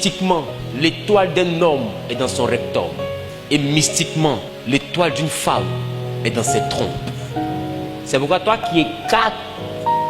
mystiquement, l'étoile d'un homme est dans son rectum. Et mystiquement, l'étoile d'une femme est dans ses trompes. C'est pourquoi toi qui es 4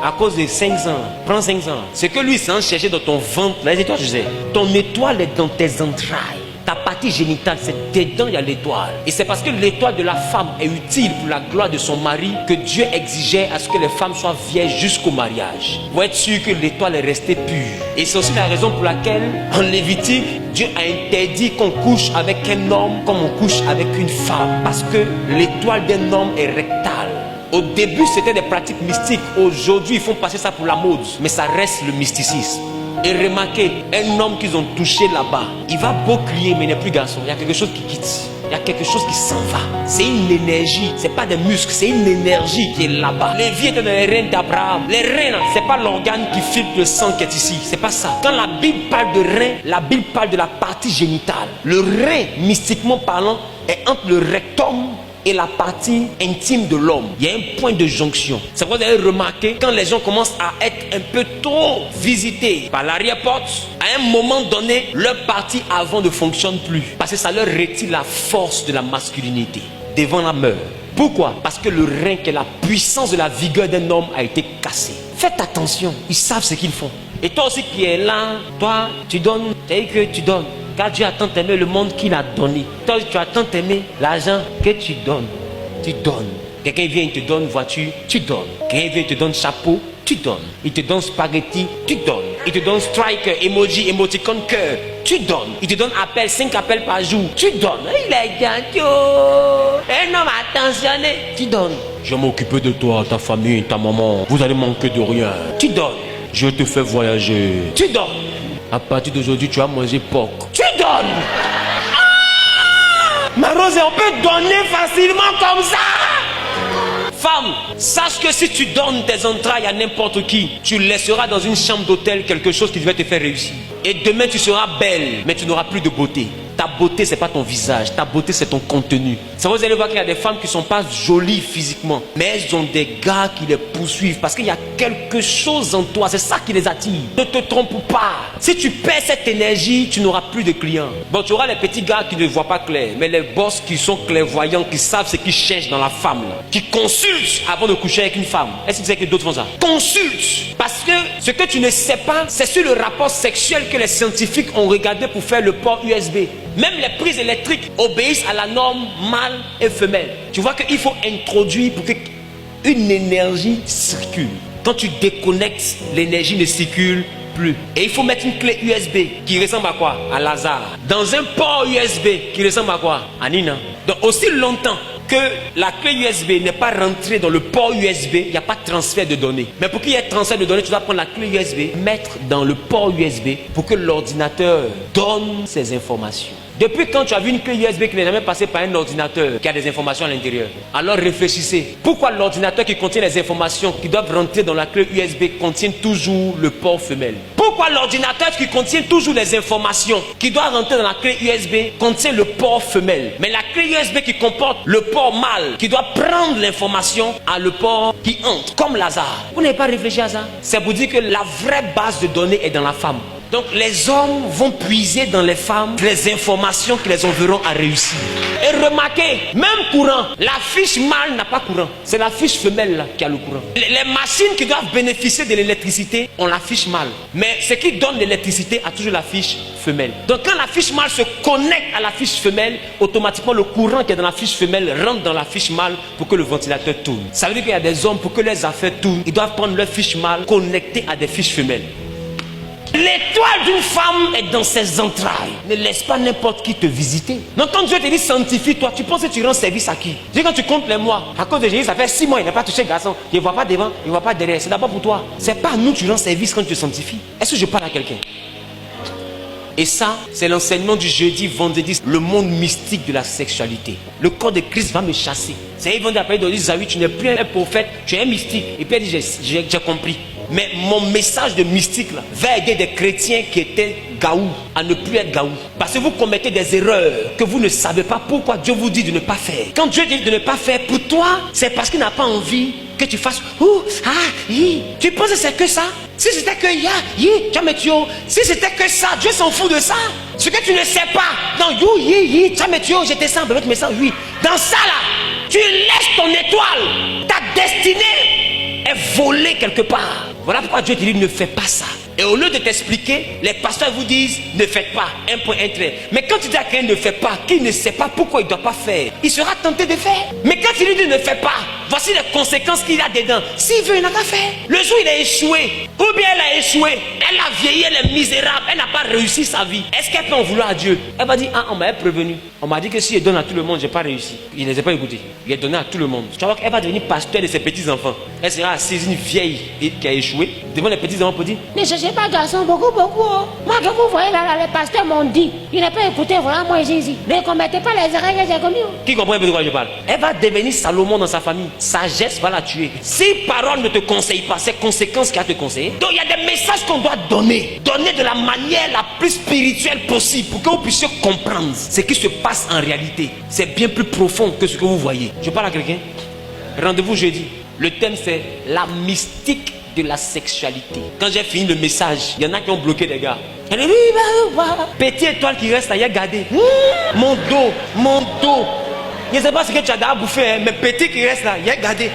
à cause de 5 ans, prends 5 ans. Ce que lui s'est en cherché dans ton ventre, là, c'est toi je sais. Ton étoile est dans tes entrailles. Ta partie génitale, c'est dedans, il y a l'étoile. Et c'est parce que l'étoile de la femme est utile pour la gloire de son mari que Dieu exigeait à ce que les femmes soient vierges jusqu'au mariage. Pour être sûr que l'étoile est restée pure. Et c'est aussi la raison pour laquelle, en Lévitique, Dieu a interdit qu'on couche avec un homme comme on couche avec une femme. Parce que l'étoile d'un homme est rectale. Au début, c'était des pratiques mystiques. Aujourd'hui, ils font passer ça pour la mode. Mais ça reste le mysticisme. Et remarquez, un homme qu'ils ont touché là-bas, il va beau crier, mais il n'est plus garçon. Il y a quelque chose qui quitte. Il y a quelque chose qui s'en va. C'est une énergie. Ce n'est pas des muscles, c'est une énergie qui est là-bas. Les vies étaient dans les reins d'Abraham. Les reins, ce n'est pas l'organe qui filtre le sang qui est ici. C'est pas ça. Quand la Bible parle de reins, la Bible parle de la partie génitale. Le rein, mystiquement parlant, est entre le rectum et la partie intime de l'homme. Il y a un point de jonction. C'est pourquoi vous avez remarqué, quand les gens commencent à être un peu trop visités par l'arrière-porte, à un moment donné, leur partie avant ne fonctionne plus. Parce que ça leur retire la force de la masculinité devant la meurtre. Pourquoi? Parce que le rein, qui est la puissance de la vigueur d'un homme, a été cassé. Faites attention, ils savent ce qu'ils font. Et toi aussi qui es là, toi, tu donnes, c'est que tu donnes. Car Dieu a tant aimé le monde qu'il a donné. Toi, tu as tant aimé l'argent que tu donnes. Tu donnes. Quelqu'un vient, il te donne une voiture, tu donnes. Quelqu'un vient, il te donne chapeau, tu donnes. Il te donne spaghetti, tu donnes. Il te donne strike, emoji, émoticône, cœur, tu donnes. Il te donne appel, 5 appels par jour, tu donnes. Il est gentil. Un homme attentionné, tu donnes. Je vais m'occuper de toi, ta famille, ta maman. Vous allez manquer de rien. Tu donnes. Je te fais voyager. Tu donnes. À partir d'aujourd'hui, tu vas manger porc. Tu donnes. Ma Rose, on peut donner facilement comme ça. Femme, sache que si tu donnes tes entrailles à n'importe qui, tu laisseras dans une chambre d'hôtel quelque chose qui devait te faire réussir. Et demain, tu seras belle, mais tu n'auras plus de beauté. Ta beauté, ce n'est pas ton visage. Ta beauté, c'est ton contenu. Ça, vous allez voir qu'il y a des femmes qui ne sont pas jolies physiquement, mais elles ont des gars qui les poursuivent parce qu'il y a quelque chose en toi. C'est ça qui les attire. Ne te trompe pas. Si tu perds cette énergie, tu n'auras plus de clients. Bon, tu auras les petits gars qui ne voient pas clair, mais les boss qui sont clairvoyants, qui savent ce qu'ils cherchent dans la femme, là, qui consultent avant de coucher avec une femme. Est-ce que tu sais que d'autres font ça? Consulte. Parce que ce que tu ne sais pas, c'est sur le rapport sexuel que les scientifiques ont regardé pour faire le port USB. Même les prises électriques obéissent à la norme mâle et femelle. Tu vois qu'il faut introduire pour qu'une énergie circule. Quand tu déconnectes, l'énergie ne circule plus. Et il faut mettre une clé USB qui ressemble à quoi? À Lazare. Dans un port USB qui ressemble à quoi? À Nina. Donc aussi longtemps que la clé USB n'est pas rentrée dans le port USB, il n'y a pas de transfert de données. Mais pour qu'il y ait transfert de données, tu dois prendre la clé USB, mettre dans le port USB pour que l'ordinateur donne ces informations. Depuis quand tu as vu une clé USB qui n'est jamais passée par un ordinateur qui a des informations à l'intérieur? Alors réfléchissez. Pourquoi l'ordinateur qui contient les informations qui doivent rentrer dans la clé USB contient toujours le port femelle? Pourquoi l'ordinateur qui contient toujours les informations qui doivent rentrer dans la clé USB contient le port femelle? Mais la clé USB qui comporte le port mâle qui doit prendre l'information a le port qui entre, comme Lazare. Vous n'avez pas réfléchi à ça? C'est pour dire que la vraie base de données est dans la femme. Donc les hommes vont puiser dans les femmes les informations qui les enverront à réussir. Et remarquez, même courant, la fiche mâle n'a pas courant. C'est la fiche femelle là qui a le courant. Les machines qui doivent bénéficier de l'électricité ont la fiche mâle. Mais ce qui donne l'électricité a toujours la fiche femelle. Donc quand la fiche mâle se connecte à la fiche femelle, automatiquement le courant qui est dans la fiche femelle rentre dans la fiche mâle pour que le ventilateur tourne. Ça veut dire qu'il y a des hommes, pour que les affaires tournent, ils doivent prendre leur fiche mâle connectée à des fiches femelles. L'étoile d'une femme est dans ses entrailles. Ne laisse pas n'importe qui te visiter. Donc quand Dieu te dit sanctifie-toi, tu penses que tu rends service à qui? Dis quand tu comptes les mois, à cause de Jésus, ça fait 6 mois, il n'a pas touché le garçon. Il ne voit pas devant, il ne voit pas derrière. C'est d'abord pour toi. C'est pas à nous que tu rends service quand tu te sanctifies. Est-ce que je parle à quelqu'un? Et ça, c'est l'enseignement du jeudi, vendredi, le monde mystique de la sexualité. Le corps de Christ va me chasser. C'est ils vont appeler de dire, Zawi, tu n'es plus un prophète, tu es un mystique. Et puis elle dit, j'ai compris. Mais mon message de mystique là, va aider des chrétiens qui étaient gaou à ne plus être gaou. Parce que vous commettez des erreurs que vous ne savez pas pourquoi Dieu vous dit de ne pas faire. Quand Dieu dit de ne pas faire, pour toi, c'est parce qu'il n'a pas envie que tu fasses tu penses que c'est que ça? Si c'était que si c'était que ça, Dieu s'en fout de ça. Ce que tu ne sais pas, dans j'étais sans, oui. Dans ça là, tu laisses ton étoile, ta destinée est volée quelque part. Voilà pourquoi Dieu te dit ne fais pas ça. Et au lieu de t'expliquer, les pasteurs vous disent ne faites pas, un point, un trait. Mais quand tu dis à quelqu'un ne fais pas, qui ne sait pas pourquoi il ne doit pas faire, il sera tenté de faire. Mais quand il lui dit ne fais pas, voici les conséquences qu'il a dedans. S'il veut, il n'a qu'à faire. Le jour où il a échoué, ou bien elle a échoué, elle a vieilli, elle est misérable, elle n'a pas réussi sa vie. Est-ce qu'elle peut en vouloir à Dieu? Elle va dire, ah, on m'a prévenu. On m'a dit que si elle donne à tout le monde, je n'ai pas réussi. Il ne les a pas écoutés. Il a donné à tout le monde. Tu vas voir qu'elle va devenir pasteur de ses petits-enfants. Elle sera assise, une vieille qui a échoué, devant les petits-enfants pour dire, ne cherchez pas garçon, beaucoup. Moi, que vous voyez là, les pasteurs m'ont dit, il n'a pas écouté, voilà, moi ici. Ne commettez pas les erreurs que j'ai commises. Qui comprend un peu de quoi je parle? Elle va devenir Salomon dans sa famille. Sagesse va la tuer. Si parole ne te conseille pas, c'est conséquences qui a te conseillé. Donc il y a des messages qu'on doit donner. Donner de la manière la plus spirituelle possible pour que vous puissiez comprendre ce qui se passe en réalité. C'est bien plus profond que ce que vous voyez. Je parle à quelqu'un. Rendez-vous jeudi. Le thème c'est la mystique de la sexualité. Quand j'ai fini le message, il y en a qui ont bloqué des gars. Petite étoile qui reste là, il a gardé. Mon dos. Je ne sais pas ce que tu as déjà bouffé, hein, mais petit qui reste là, il a gardé.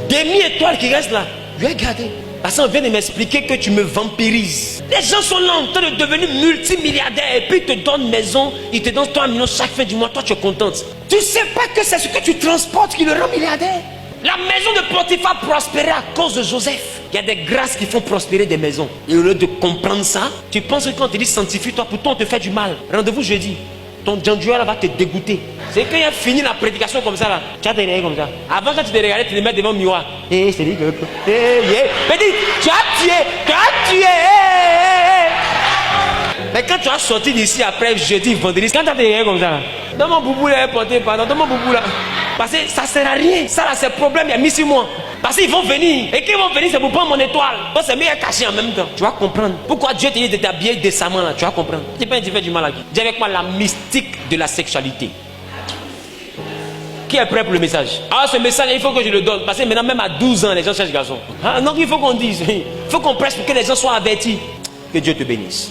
Demi-étoile qui reste là, il a gardé. Parce qu'on vient de m'expliquer que tu me vampirises. Les gens sont là en train de devenir multimilliardaires et puis ils te donnent maison, ils te donnent 3 millions chaque fin du mois, toi tu es contente. Tu ne sais pas que c'est ce que tu transportes qui le rend milliardaire. La maison de Potiphar prospérait à cause de Joseph. Il y a des grâces qui font prospérer des maisons. Et au lieu de comprendre ça, tu penses que quand on te dit sanctifie-toi, pourtant on te fait du mal. Rendez-vous jeudi. Ton Djanjoua va te dégoûter. C'est quand il a fini la prédication comme ça là, tu vas te regarder comme ça. Avant quand tu te regardais, tu te mets devant le miroir. C'est dit que. Petit, tu as tué. Mais quand tu as sorti d'ici après jeudi, vendredi, quand tu as te regardé comme ça, dans mon boubou là, porté pardon, dans mon boubou là. Parce que ça sert à rien. Ça là, c'est le problème, il y a mis sur moi. Parce qu'ils vont venir. Et qu'ils vont venir, c'est pour prendre mon étoile. Donc c'est mieux caché en même temps. Tu vas comprendre. Pourquoi Dieu te dit de t'habiller décemment là. Tu vas comprendre. Tu peux faire du mal à qui? Dis avec moi la mystique de la sexualité. Qui est prêt pour le message? Ah, ce message, il faut que je le donne. Parce que maintenant, même à 12 ans, les gens cherchent garçon. Ah, donc il faut qu'on dise. Il faut qu'on presse pour que les gens soient avertis. Que Dieu te bénisse.